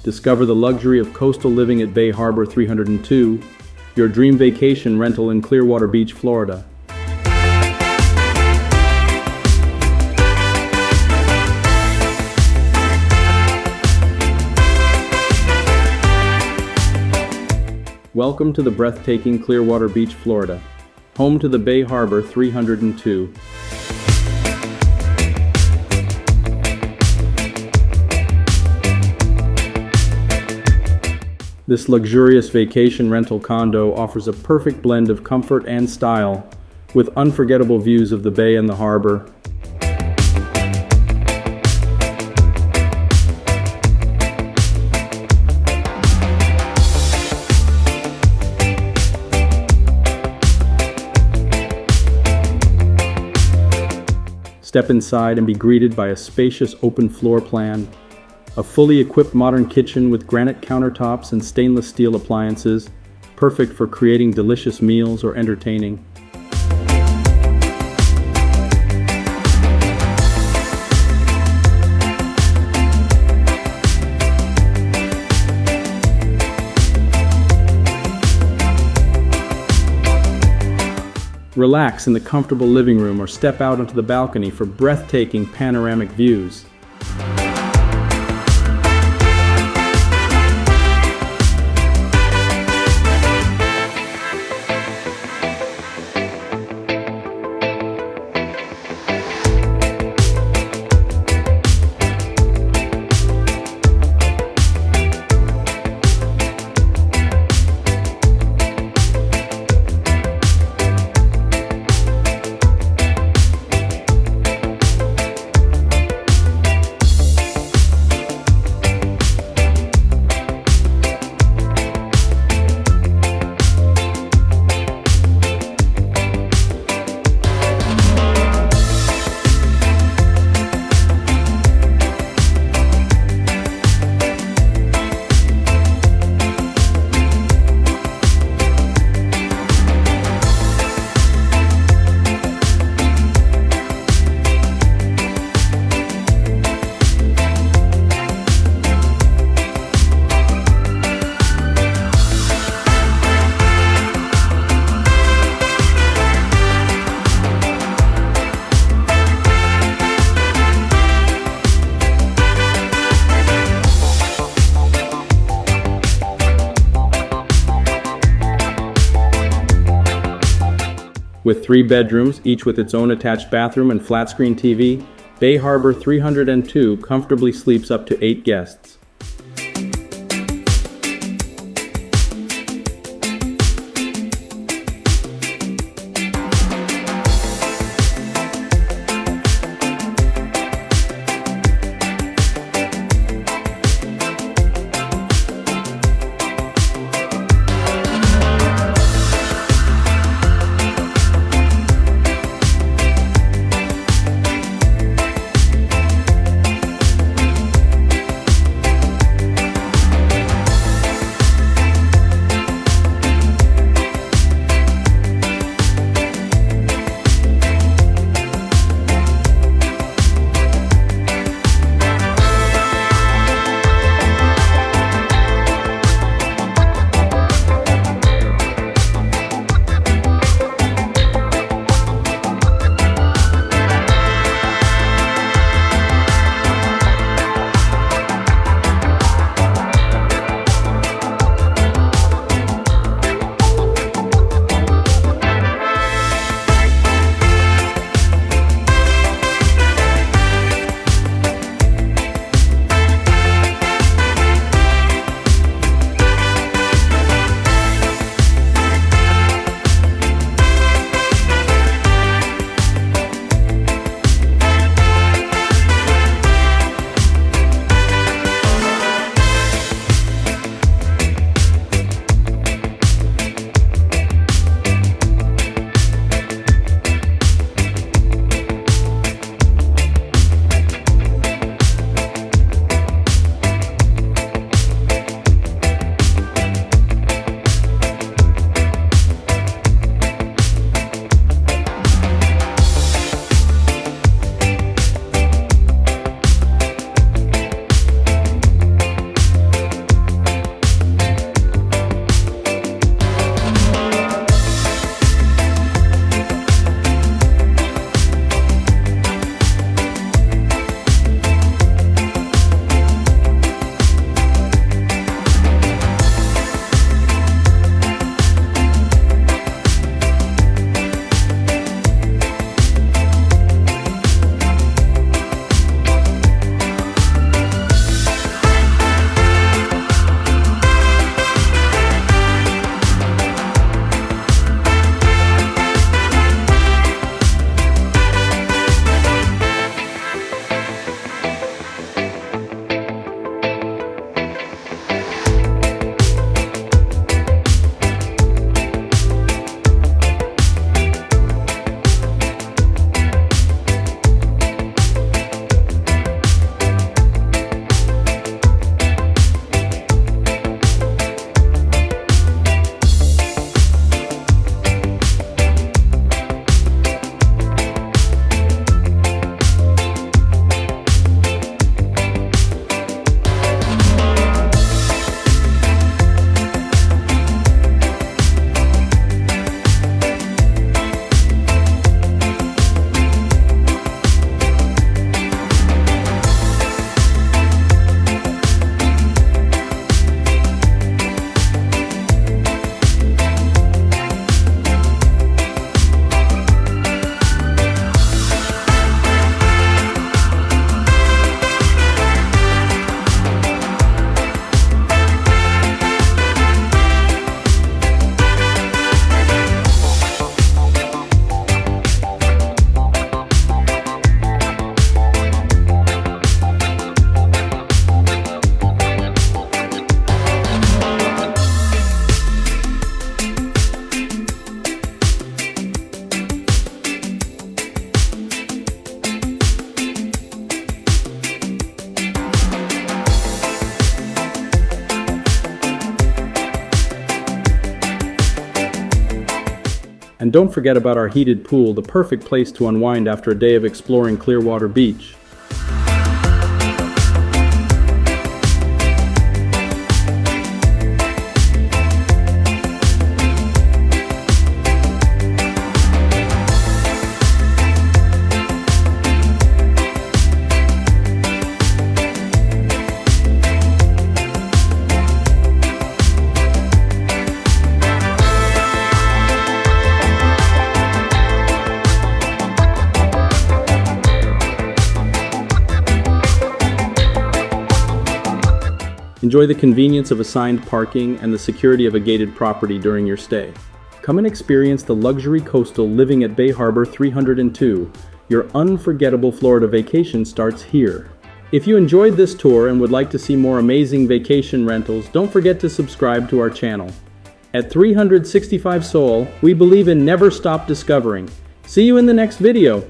Discover the luxury of coastal living at Bay Harbor 302, your dream vacation rental in Clearwater Beach, Florida. Welcome to the breathtaking Clearwater Beach, Florida, home to the Bay Harbor 302. This luxurious vacation rental condo offers a perfect blend of comfort and style, with unforgettable views of the bay and the harbor. Step inside and be greeted by a spacious open floor plan, a fully equipped modern kitchen with granite countertops and stainless steel appliances, perfect for creating delicious meals or entertaining. Relax in the comfortable living room or step out onto the balcony for breathtaking panoramic views. With 3 bedrooms, each with its own attached bathroom and flat-screen TV, Bay Harbor 302 comfortably sleeps up to 8 guests. And don't forget about our heated pool, the perfect place to unwind after a day of exploring Clearwater Beach. Enjoy the convenience of assigned parking and the security of a gated property during your stay. Come and experience the luxury coastal living at Bay Harbor 302. Your unforgettable Florida vacation starts here. If you enjoyed this tour and would like to see more amazing vacation rentals, don't forget to subscribe to our channel. At 365 Soul, we believe in never stop discovering. See you in the next video.